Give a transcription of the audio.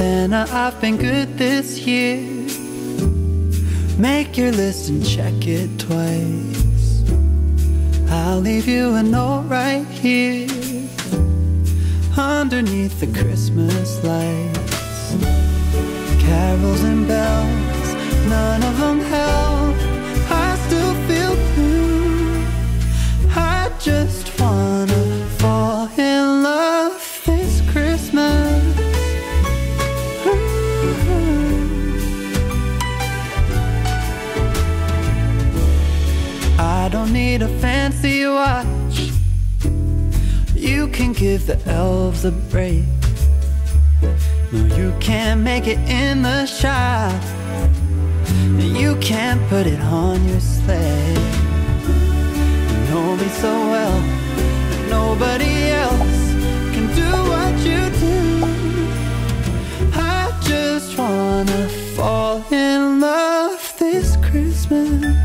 Santa, I've been good this year. Make your list and check it twice. I'll leave you a note right here underneath the Christmas lights. Carols and bells, none of them help. I still feel blue. I just wanna fall in love this Christmas. I don't need a fancy watch. You can give the elves a break. No, you can't make it in the shop. You can't put it on your sleigh. You know me so well that nobody else can do what you do. I just wanna fall in love this Christmas.